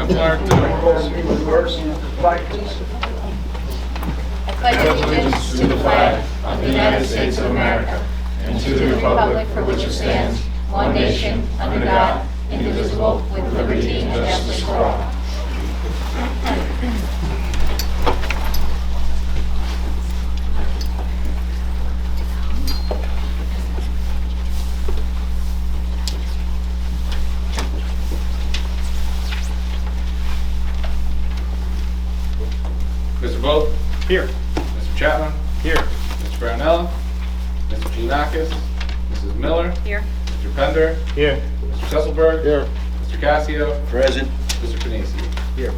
Flag, please. I pledge allegiance to the flag of the United States of America and to the republic for which it stands, one nation, under God, indivisible, with liberty and justice for all. Mr. Vogt? Here. Mr. Chapman? Here. Mr. Brownell? Mr. Giannakis? Mrs. Miller? Here. Mr. Pender? Here. Mr. Kesselberg? Here. Mr. Cassio? Present. Mr. Panisi? Here.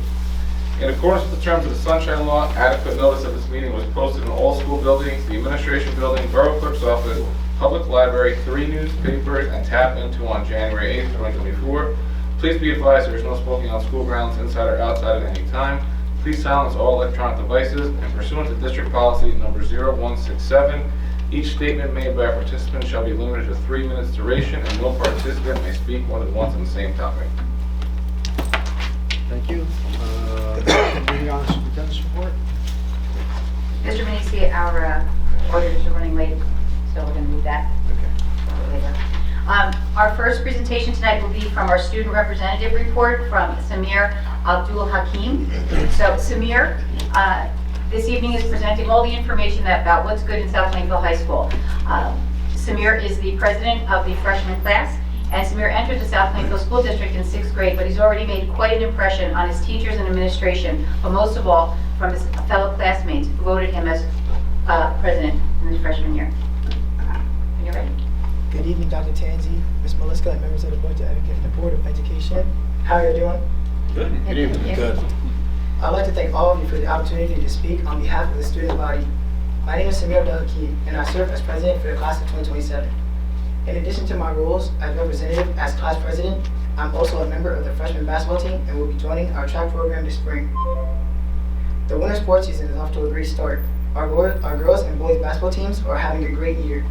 In accordance with the terms of the Sunshine Law, adequate notice of this meeting was posted in all school buildings, the administration building, borough clerk's office, public library, 3 newspapers, and tap into on January 8th, 2024. Please be advised there is no smoking on school grounds inside or outside at any time. Please silence all electronic devices, and pursuant to district policy number 0167, each statement made by a participant shall be limited to 3 minutes duration, and no participant may speak more than once on the same topic. Thank you. Moving on to superintendent's report. Mr. Manisi, our orders are running late, so we're going to move that Okay. later. Our first presentation tonight will be from our student representative report from Samir Abdul Hakim. So Samir, this evening is presenting all the information about what's good in South Plainfield High School. Samir is the president of the freshman class, and Samir entered the South Plainfield School District in 6th grade, but he's already made quite an impression on his teachers and administration, but most of all from his fellow classmates who voted him as president in his freshman year. When you're ready. Good evening, Dr. Tanzi, Ms. Meliska, and members of the Board of Education. How are you doing? Good. Good evening. Good. I'd like to thank all of you for the opportunity to speak on behalf of the student body. My name is Samir Abdul Hakim, and I serve as president for the class of 2027. In addition to my roles as representative as class president, I'm also a member of the freshman basketball team and will be joining our track program this spring. The winter sports season is off to a great start. Our girls and boys basketball teams are having a great year.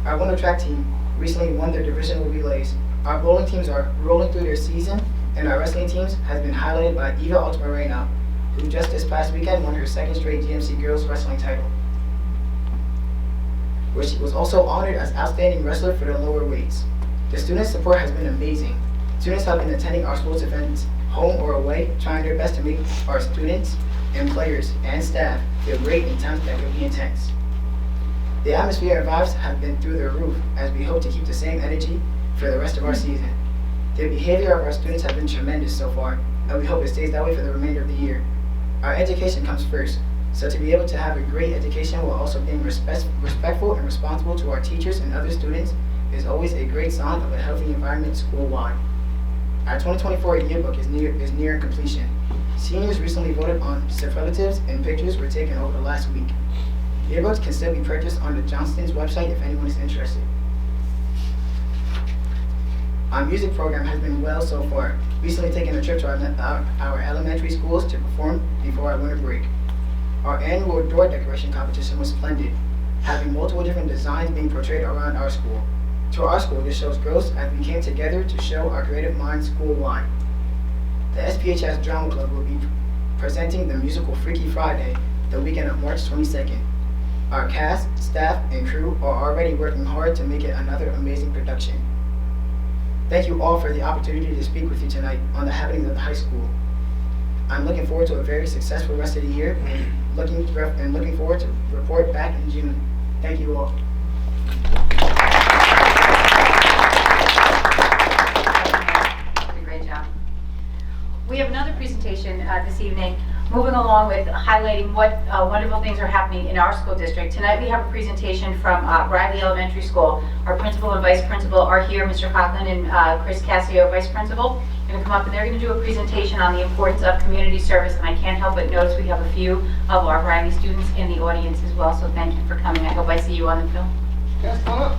Our winter track team recently won their divisional relays. Our bowling teams are rolling through their season, and our wrestling teams has been highlighted by Eva Altamirano, who just this past weekend won her 2nd straight GMC Girls Wrestling title, where she was also honored as Outstanding Wrestler for the lower weights. The student support has been amazing. Students have been attending our sports events, home or away, trying their best to make our students and players and staff feel great in times that can be intense. The atmosphere and vibes have been through the roof as we hope to keep the same energy for the rest of our season. The behavior of our students has been tremendous so far, and we hope it stays that way for the remainder of the year. Our education comes first, so to be able to have a great education while also being respectful and responsible to our teachers and other students is always a great sign of a healthy environment school-wide. Our 2024 yearbook is near completion. Seniors recently voted on superlatives and pictures were taken over the last week. Yearbooks can still be purchased on the Johnston's website if anyone is interested. Our music program has been well so far. Recently taking a trip to our elementary schools to perform before our winter break. Our annual door decoration competition was splendid, having multiple different designs being portrayed around our school. To our school, this shows growth as we came together to show our creative minds school-wide. The SPHS Drama Club will be presenting the musical Freaky Friday the weekend of March 22nd. Our cast, staff, and crew are already working hard to make it another amazing production. Thank you all for the opportunity to speak with you tonight on the happenings of the high school. I'm looking forward to a very successful rest of the year and looking forward to report back in June. Thank you all. Did a great job. We have another presentation this evening, moving along with highlighting what wonderful things are happening in our school district. Tonight we have a presentation from Riley Elementary School. Our principal and vice principal are here, Mr. Coughlin and Chris Cassio, vice principal. They're going to come up and they're going to do a presentation on the importance of community service, and I can't help but notice we have a few of our Riley students in the audience as well, so thank you for coming. I hope I see you on the film. Yes, come on up.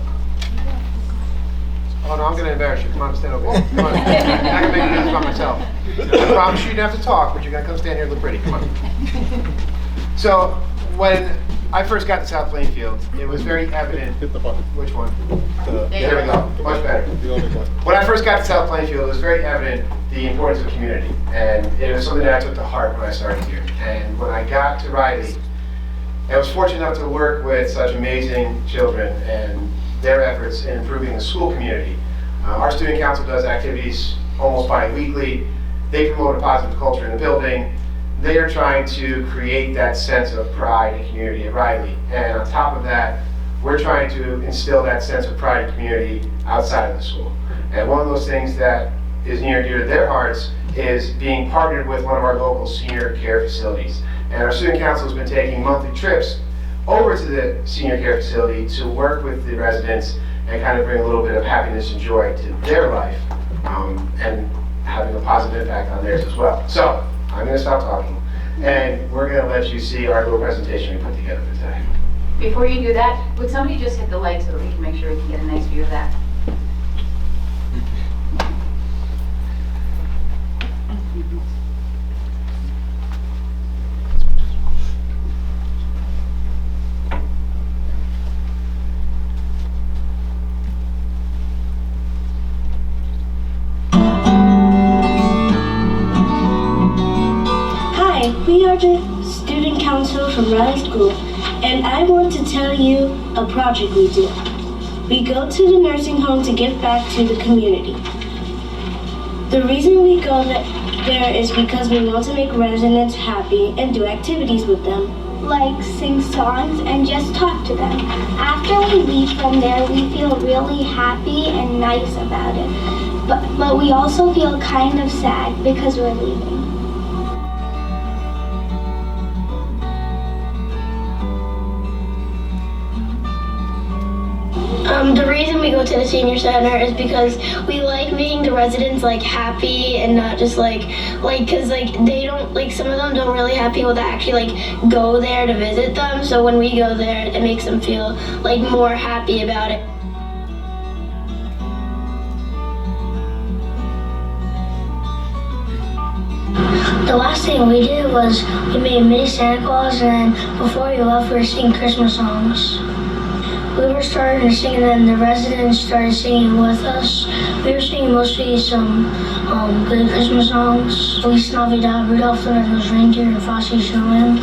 Oh no, I'm going to embarrass you. Come on, stand over here. Come on. I can make this by myself. I promise you don't have to talk, but you got to come stand here and look pretty. Come on. So, when I first got to South Plainfield, it was very evident. Hit the button. Which one? There There we go. Much better. The only button. When I first got to South Plainfield, it was very evident the importance of community. And it was something that I took to heart when I started here. And when I got to Riley, I was fortunate enough to work with such amazing children and their efforts in improving the school community. Our student council does activities almost bi-weekly. They promote a positive culture in the building. They are trying to create that sense of pride and community at Riley. And on top of that, we're trying to instill that sense of pride and community outside of the school. And one of those things that is near and dear to their hearts is being partnered with one of our local senior care facilities. And our student council has been taking monthly trips over to the senior care facility to work with the residents and kind of bring a little bit of happiness and joy to their life, and having a positive impact on theirs as well. So, I'm going to stop talking, and we're going to let you see our little presentation we put together for today. Before you do that, would somebody just hit the light so that we can make sure we can get a nice view of that? We are the student council from Riley School, and I want to tell you a project we do. We go to the nursing home to give back to the community. The reason we go there is because we want to make residents happy and do activities with them. Like sing songs and just talk to them. After we leave from there, we feel really happy and nice about it. But we also feel kind of sad because we're leaving. The reason we go to the senior center is because we like making the residents like happy and not just cause they don't, some of them don't really have people that actually go there to visit them. So when we go there, it makes them feel more happy about it. The last thing we did was we made mini Santa Claus, and then before we left, we were singing Christmas songs. We were starting to sing, and then the residents started singing with us. We were singing mostly some good Christmas songs. Feliz Navidad, Rudolph the Red-Nosed Reindeer, and Frosty Snowman.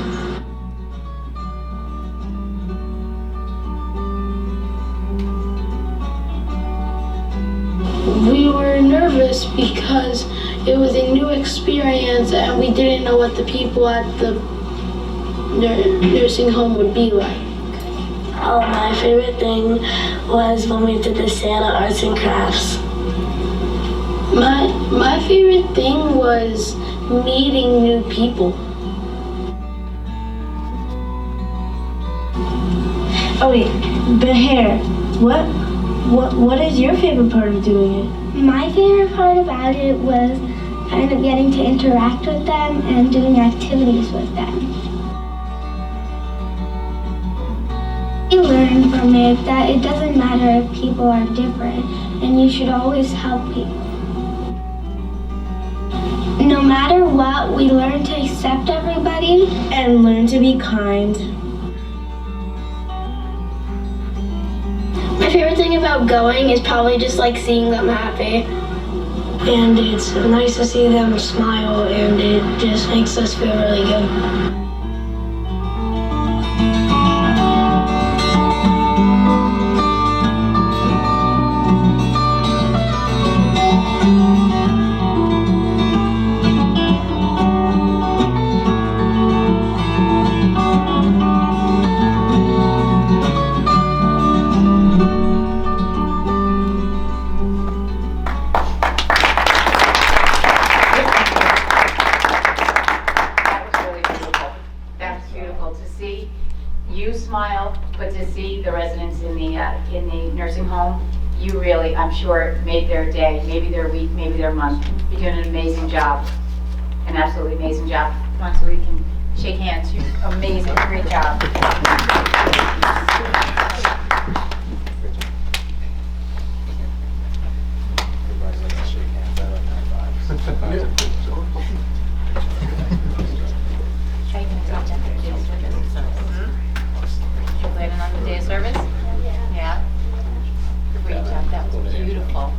We were nervous because it was a new experience and we didn't know what the people at the nursing home would be like. Oh, my favorite thing was when we did the Santa arts and crafts. My favorite thing was meeting new people. Oh wait, the hair. What is your favorite part of doing it? My favorite part about it was kind of getting to interact with them and doing activities with them. We learned from it that it doesn't matter if people are different, and you should always help people. No matter what, we learn to accept everybody And learn to be kind. My favorite thing about going is probably just seeing them happy. And it's nice to see them smile, and it just makes us feel really good. I'm sure made their day, maybe their week, maybe their month. You're doing an amazing job, an absolutely amazing job. Come on, so we can shake hands. You're amazing, great job. Are you going to talk about the day of service? You're planning on the day of service? Yeah. Great job, that was beautiful.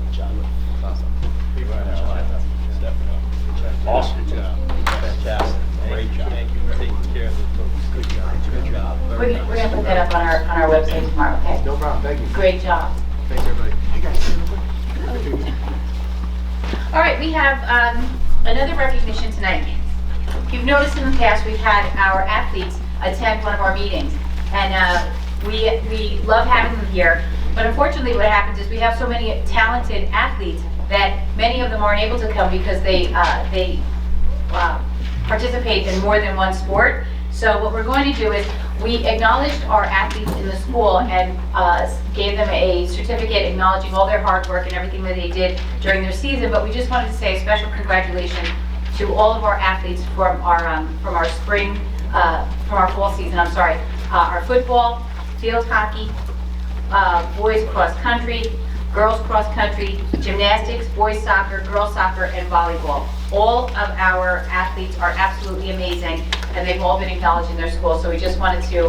that up on our website tomorrow, okay? No problem, thank you. Great job. Thanks, everybody. Hey, guys, stay real quick. All right, we have another recognition tonight. You've noticed in the past, we've had our athletes attend one of our meetings, and we love having them here, but unfortunately what happens is we have so many talented athletes that many of them aren't able to come because they participate in more than one sport. So what we're going to do is, we acknowledged our athletes in the school and gave them a certificate acknowledging all their hard work and everything that they did during their season, but we just wanted to say a special congratulations to all of our athletes from our spring, from our fall season, our football, field hockey, boys cross country, girls cross country, gymnastics, boys soccer, girls soccer, and volleyball. All of our athletes are absolutely amazing, and they've all been acknowledged in their school, so we just wanted to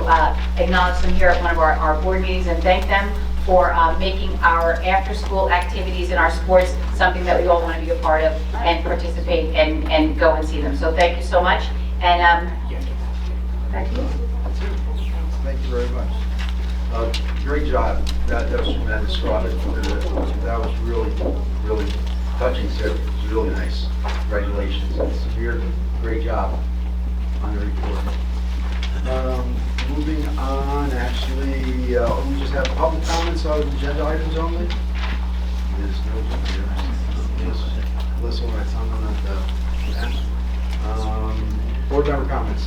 acknowledge them here at one of our board meetings and thank them for making our after-school activities and our sports something that we all want to be a part of and participate and go and see them. So thank you so much, and back to you. Thank you very much. Great job. That was tremendous, Robert. That was really touching, sir. It was really nice. Congratulations. Severe, great job on the report. Moving on, actually, we just have public comments on agenda items only. There's no, yes, Alyssa, want to comment on that? Board member comments.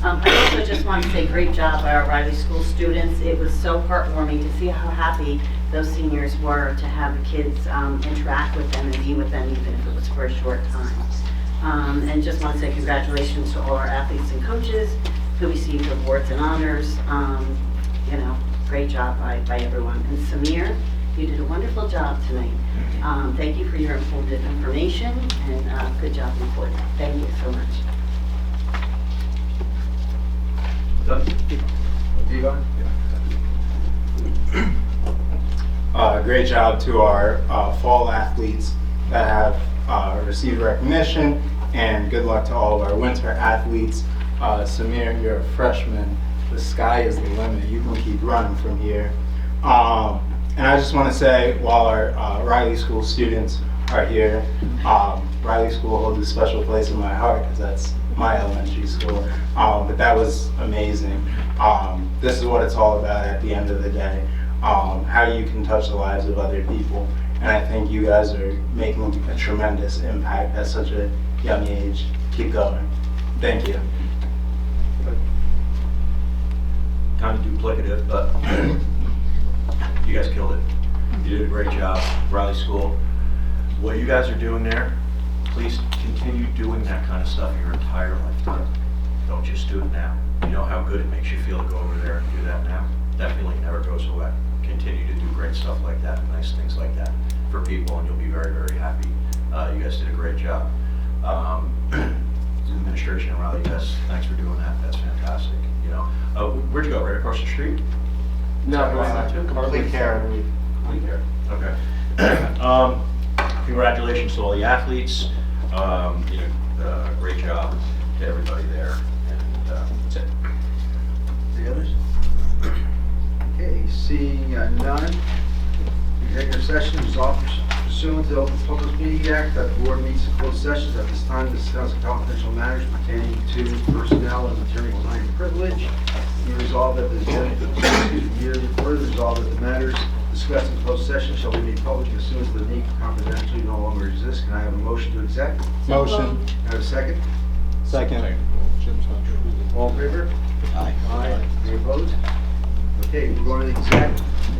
I also just want to say great job by our Riley School students. It was so heartwarming to see how happy those seniors were to have the kids interact with them and be with them, even if it was for a short time. And just want to say congratulations to all our athletes and coaches who received awards and honors. You know, great job by everyone. And Samir, you did a wonderful job tonight. Thank you for your informative information and good job reporting. Thank you so much. Great job to our fall athletes that have received recognition, and good luck to all of our winter athletes. Samir, you're a freshman. The sky is the limit. You can keep running from here. And I just want to say, while our Riley School students are here, Riley School holds a special place in my heart because that's my elementary school. But that was amazing. This is what it's all about at the end of the day. How you can touch the lives of other people. And I think you guys are making a tremendous impact at such a young age. Keep going. Thank you. Kind of duplicative, but you guys killed it. You did a great job, Riley School. What you guys are doing there, please continue doing that kind of stuff your entire lifetime. Don't just do it now. You know how good it makes you feel to go over there and do that now. That feeling never goes away. Continue to do great stuff like that, nice things like that for people, and you'll be very, very happy. You guys did a great job. Administration and Riley, you guys, thanks for doing that. That's fantastic. You know, where'd you go? Right across the street? No, Complete care. Complete care. Okay. Congratulations to all the athletes. You know, great job to everybody there. And that's it. The others? Okay, seeing none. Executive session is offered pursuant to the Open Public Meeting Act that the board meets in closed sessions at this time to discuss confidential matters pertaining to personnel and attorney-client privilege. Be resolved that further resolved that the matters discussed in closed session shall be made public as soon as the need for confidentiality no longer exists. Can I have a motion to exec? Motion. Can I have a second? Second. All in favor? Aye. Aye. Any opposed? Okay, we're going to exec.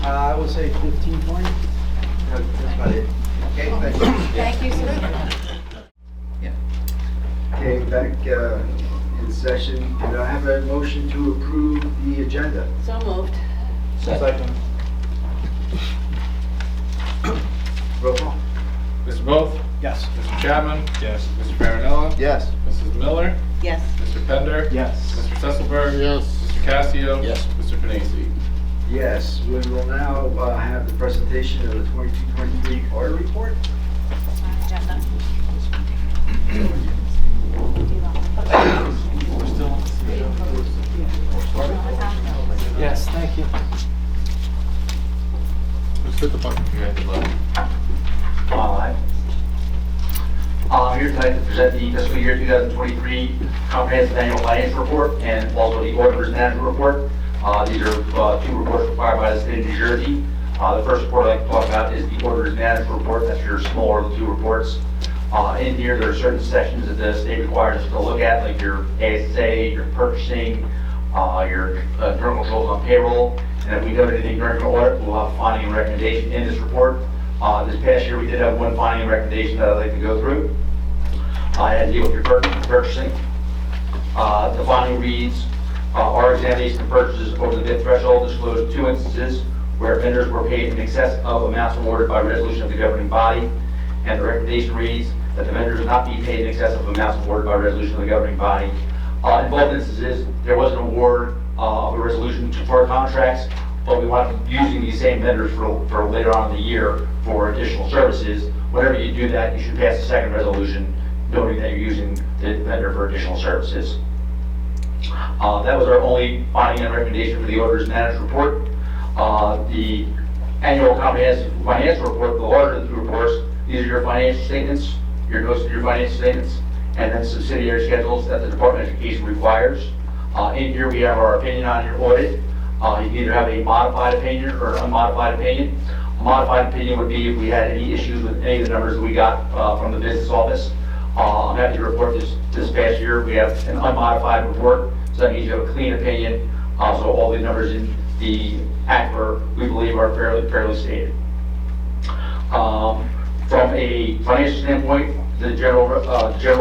I will say 15:20. That's about it. Okay, thank you. Thank you, Samir. Okay, back in session. Can I have a motion to approve the agenda? So moved. Second. Roll call. Mr. Both? Yes. Mr. Chapman? Yes. Mr. Farinella? Yes. Mrs. Miller? Yes. Mr. Pender? Yes. Mr. Sesselberg? Yes. Mr. Casio? Yes. Mr. Panesi? Yes, we will now have the presentation of the 22-23 audit report. Hit the button. Live. I'm here tonight to present the fiscal year 2023 comprehensive annual finance report and also the auditor's management report. These are two reports required by the state of New Jersey. The first report I'd like to talk about is the auditor's management report. That's your smaller of the two reports. In here, there are certain sections that the state requires us to look at, like your ASA, your purchasing, your internal controls on payroll. And if we do anything during the audit, we'll have a finding and recommendation in this report. This past year, we did have one finding and recommendation that I'd like to go through. I had to deal with your purchasing. The finding reads, our examination of purchases over the bid threshold disclosed 2 instances where vendors were paid in excess of amounts awarded by resolution of the governing body. And the recommendation reads that the vendors not be paid in excess of amounts awarded by resolution of the governing body. In both instances, there was an award of a resolution for contracts, but we wound up using these same vendors for later on in the year for additional services. Whenever you do that, you should pass a second resolution noting that you're using the vendor for additional services. That was our only finding and recommendation for the auditor's management report. The annual comprehensive financial report, the larger of the two reports, these are your financial statements, your notes of your financial statements, and then subsidiary schedules that the Department of Education requires. In here we have our opinion on your audit. You can either have a modified opinion or an unmodified opinion. A modified opinion would be if we had any issues with any of the numbers that we got from the business office. I'm happy to report this past year we have an unmodified report, so that means you have a clean opinion. So all the numbers in the ACFR we believe are fairly stated. From a financial standpoint, the general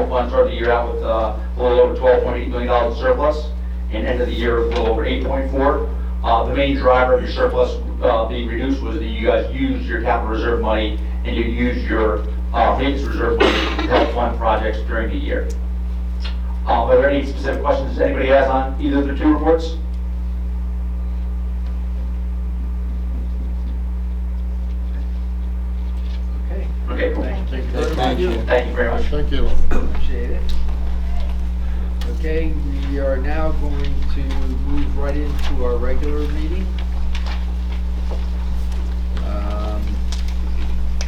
fund started the year out with a little over $12.8 million in surplus, and end of the year with a little over 8.4. The main driver of your surplus being reduced was that you guys used your capital reserve money and you used your maintenance reserve money to help fund projects during the year. Are there any specific questions anybody has on either of the two reports? Okay, cool. Thank you. Thank you very much. Thank you. Appreciate it. Okay, we are now going to move right into our regular meeting.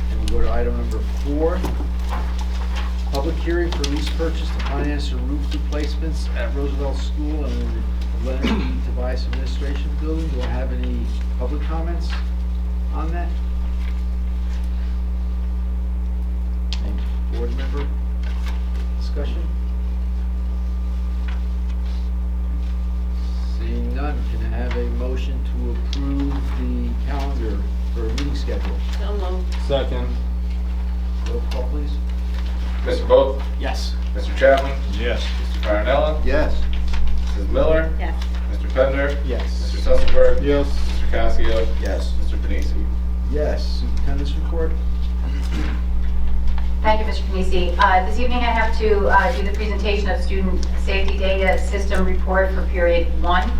And we'll go to item number 4. Public hearing for lease purchase to finance the roof replacements at Roosevelt School and Leonard E. Tobias Administration Building. Do I have any public comments on that? Any board member discussion? Seeing none, can I have a motion to approve the calendar for a meeting schedule? So moved. Second. Roll call, please. Mr. Vogt? Yes. Mr. Chapman? Yes. Mr. Marinella? Yes. Mrs. Miller? Yes. Mr. Pender? Yes. Mr. Susselberg? Yes. Mr. Casio? Yes. Mr. Panisi? Yes. Superintendent's report? Thank you, Mr. Panisi. This evening I have to do the presentation of Student Safety Data System Report for Period 1.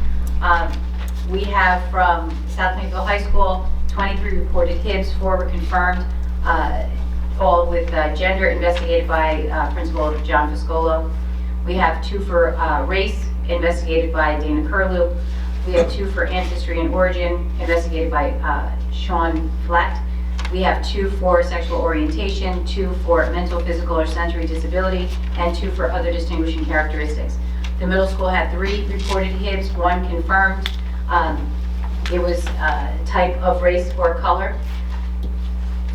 We have from South Plainfield High School 23 reported HIBs, 4 were confirmed, all with gender investigated by Principal John Fiscolo. We have 2 for race investigated by Dana Curlew. We have 2 for ancestry and origin investigated by Sean Flatt. We have 2 for sexual orientation, 2 for mental, physical, or sensory disability, and 2 for other distinguishing characteristics. The middle school had 3 reported HIBs, 1 confirmed. It was type of race or color.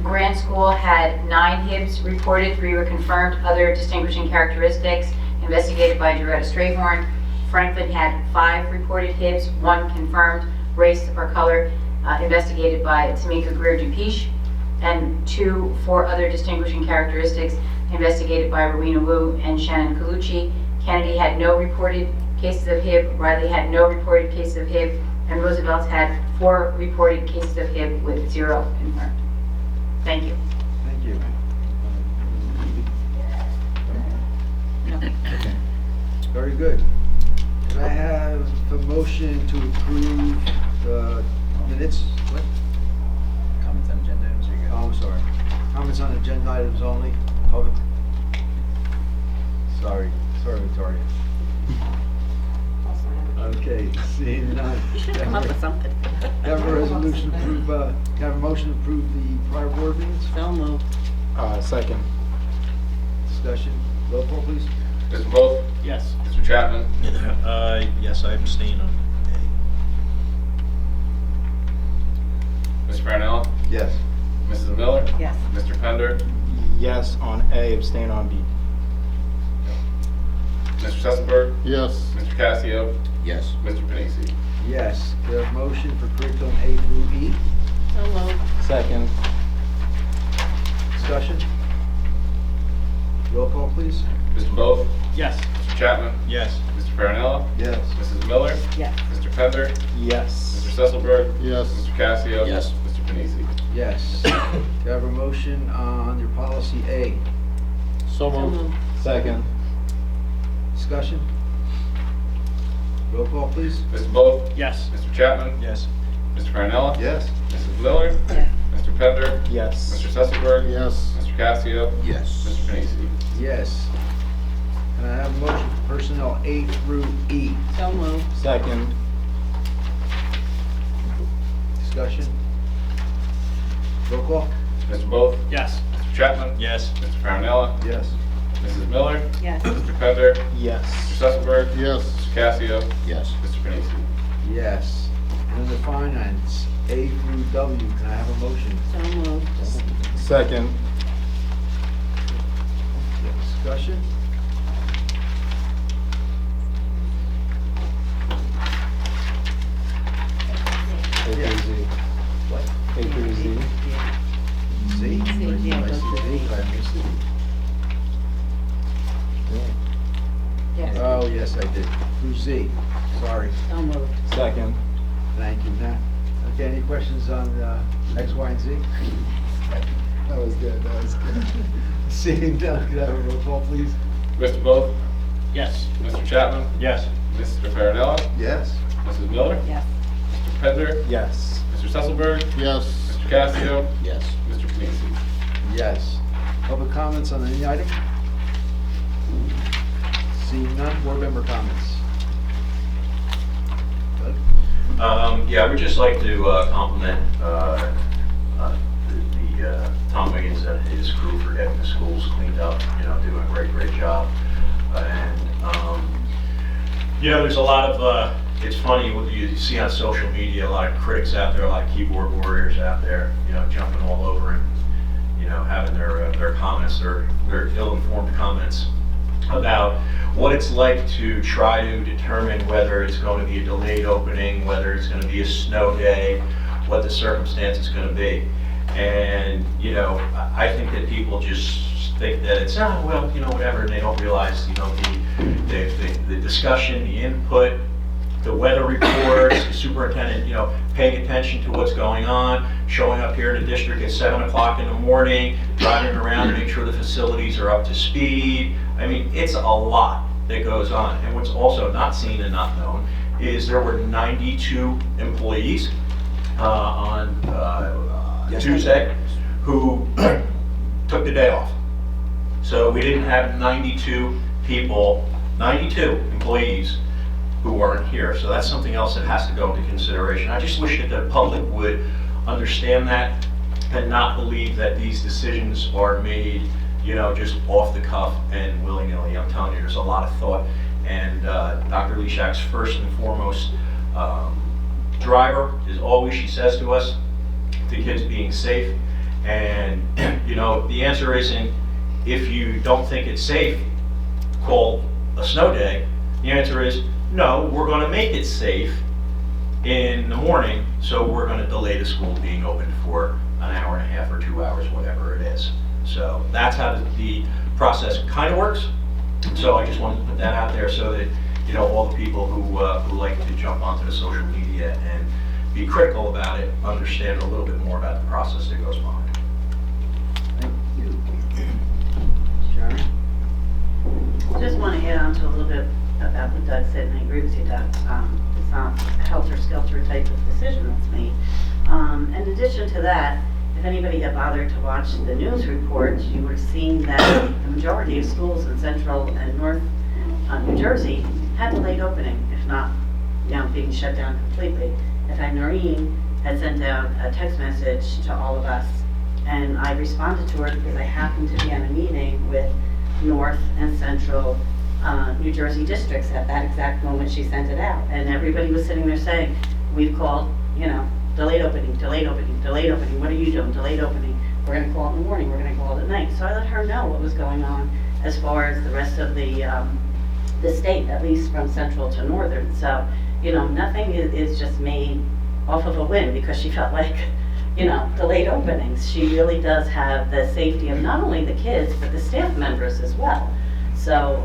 Grant School had 9 HIBs reported, 3 were confirmed, other distinguishing characteristics investigated by Doretta Strayhorn. Franklin had 5 reported HIBs, 1 confirmed, race or color, investigated by Tamika Greer-Dupiche, and 2 for other distinguishing characteristics investigated by Rowena Wu and Shannon Colucci. Kennedy had no reported cases of HIB, Riley had no reported cases of HIB, and Roosevelt had 4 reported cases of HIB with 0 confirmed. Thank you. Thank you. Very good. Can I have a motion to approve the minutes? What? Comments on agenda items, are you good? Oh, I'm sorry. Comments on agenda items only, public. Sorry, Victoria. Okay, seeing none. You should come up with something. Have a resolution to approve, have a motion to approve the prior board meetings? So moved. Second. Discussion, roll call please. Mr. Wolf? Yes. Mr. Chapman? Yes, I abstain on Mr. Farnell? Yes. Mrs. Miller? Yes. Mr. Pender? Yes on A, abstain on B. Mr. Sesselberg? Yes. Mr. Casio? Yes. Mr. Panisi? Yes. Do I have a motion for curriculum A through E? So moved. Second. Discussion? Roll call please. Mr. Wolf? Yes. Mr. Chapman? Yes. Mr. Farnell? Yes. Mrs. Miller? Yes. Mr. Pender? Yes. Mr. Sesselberg? Yes. Mr. Casio? Yes. Mr. Panisi? Yes. Do I have a motion on your policy A? So moved. Second. Discussion? Roll call please. Mr. Wolf? Yes. Mr. Chapman? Yes. Mr. Farnell? Yes. Mrs. Miller? Yes. Mr. Pender? Yes. Mr. Sesselberg? Yes. Mr. Casio? Yes. Mr. Panisi? Yes. Can I have a motion for personnel A through E? So moved. Second. Discussion? Roll call? Mr. Wolf? Yes. Mr. Chapman? Yes. Mr. Farnell? Yes. Mrs. Miller? Yes. Mr. Pender? Yes. Mr. Sesselberg? Yes. Mr. Casio? Yes. Mr. Panisi? Yes. And under finance, A through W, can I have a motion? So moved. Second. Discussion? A through Z. What? A through Z. Z? yeah, I go see to Z, Z. but I missed it. Yes. Oh, yes, I did. Through Z. Sorry. So moved. Second. Thank you. Now, okay, any questions on X, Y, and Z? That was good, that was good. Seeing none, could I have a roll call, please? Mr. Wolf? Yes. Mr. Chapman? Yes. Mr. Farnell? Yes. Mrs. Miller? Yes. Mr. Pender? Yes. Mr. Sesselberg? Yes. Mr. Casio? Yes. Mr. Panisi? Yes. Public comments on any item? Seeing none, board member comments? Doug? Yeah, I would just like to compliment Tom Wiggins and his crew for getting the schools cleaned up, doing a great job. And, there's a lot of, it's funny, what you see on social media, a lot of critics out there, a lot of keyboard warriors out there, jumping all over and, having their comments, their ill-informed comments about what it's like to try to determine whether it's going to be a delayed opening, whether it's going to be a snow day, what the circumstance is going to be. And, I think that people just think that it's, whatever, and they don't realize, the discussion, the input, the weather reports, the superintendent, paying attention to what's going on, showing up here in the district at 7 o'clock in the morning, driving around to make sure the facilities are up to speed. I mean, it's a lot that goes on. And what's also not seen and not known is there were 92 employees on Tuesday who took the day off. So we didn't have 92 people, 92 employees who weren't here. So that's something else that has to go into consideration. I just wish that the public would understand that and not believe that these decisions are made, just off the cuff and willy-nilly. I'm telling you, there's a lot of thought. And Dr. Leshak's first and foremost driver is always, she says to us, the kids being safe. And, the answer isn't, if you don't think it's safe, call a snow day. The answer is, no, we're going to make it safe in the morning, so we're going to delay the school being open for an hour and a half or 2 hours, whatever it is. So that's how the process kind of works. So I just wanted to put that out there so that, all the people who like to jump onto the social media and be critical about it understand a little bit more about the process that goes behind it. Thank you. Sharon? Just want to add on to a little bit about what Doug said, and I agree with you, Doug. It's not a helter-skelter type of decision that's made. In addition to that, if anybody had bothered to watch the news reports, you would have seen that the majority of schools in central and north New Jersey had delayed opening, if not being shut down completely. In fact, Noreen had sent out a text message to all of us, and I responded to her because I happened to be on a meeting with North and Central New Jersey districts at that exact moment she sent it out. And everybody was sitting there saying, we've called, delayed opening, delayed opening, delayed opening. What are you doing? Delayed opening. We're going to call it in the morning. We're going to call it at night. So I let her know what was going on as far as the rest of the state, at least from Central to Northern. So, nothing is just made off of a whim because she felt like, delayed openings. She really does have the safety of not only the kids, but the staff members as well. So,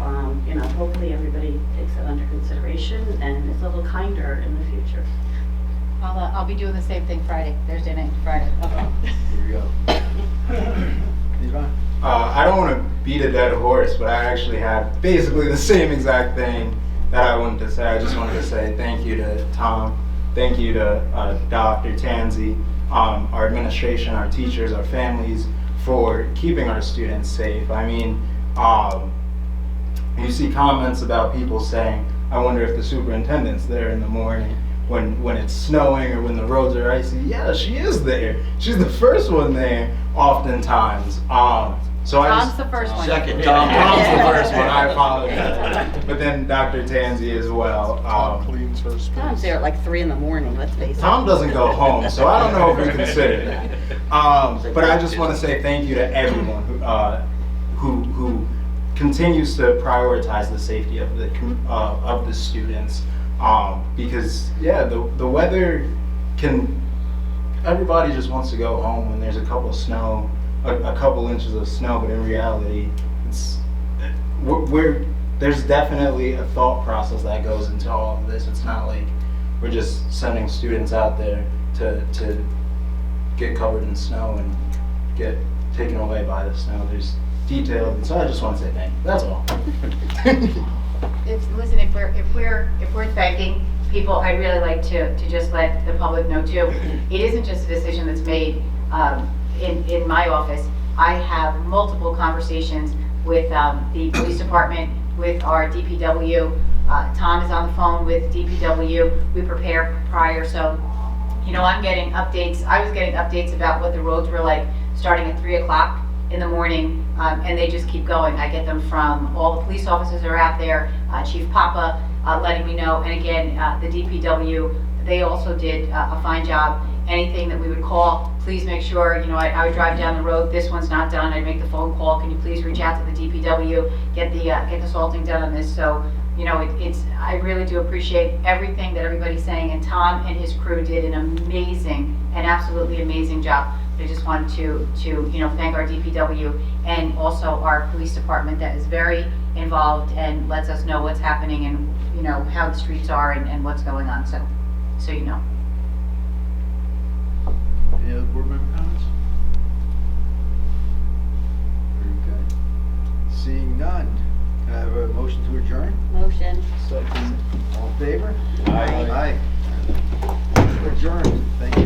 hopefully everybody takes that under consideration and is a little kinder in the future. I'll be doing the same thing Friday, Thursday night, Friday. Okay. Here we go. Yvonne? I don't want to beat a dead horse, but I actually have basically the same exact thing that I wanted to say. I just wanted to say thank you to Tom, thank you to Dr. Tanzi, our administration, our teachers, our families, for keeping our students safe. I mean, you see comments about people saying, I wonder if the superintendent's there in the morning when it's snowing or when the roads are icy. Yeah, she is there. She's the first one there oftentimes. Tom's the first one. Second, Tom's the first one. I apologize. But then Dr. Tanzi as well. Tom's there at like 3 in the morning, let's face it. Tom doesn't go home, so I don't know if we consider that. But I just want to say thank you to everyone who continues to prioritize the safety of the students. Because the weather can. Everybody just wants to go home when there's a couple inches of snow, but in reality, there's definitely a thought process that goes into all of this. It's not like we're just sending students out there to get covered in snow and get taken away by the snow. There's detail, and so I just want to say thank you. That's all. Listen, if we're thanking people, I'd really like to just let the public know too. It isn't just a decision that's made in my office. I have multiple conversations with the police department, with our DPW. Tom is on the phone with DPW. We prepare prior, so I'm getting updates. I was getting updates about what the roads were like starting at 3 o'clock in the morning, and they just keep going. I get them from all the police officers that are out there, Chief Papa letting me know, and again, the DPW, they also did a fine job. Anything that we would call, please make sure, I would drive down the road, this one's not done, I'd make the phone call, can you please reach out to the DPW, get the salting done on this. So, I really do appreciate everything that everybody's saying, and Tom and his crew did an absolutely amazing job. I just wanted to thank our DPW and also our police department that is very involved and lets us know what's happening and how the streets are and what's going on. So you know. Any other board member comments? Very good. Seeing none, can I have a motion to adjourn? Motion. Second. All in favor? Aye. Aye. Adjourned. Thank you.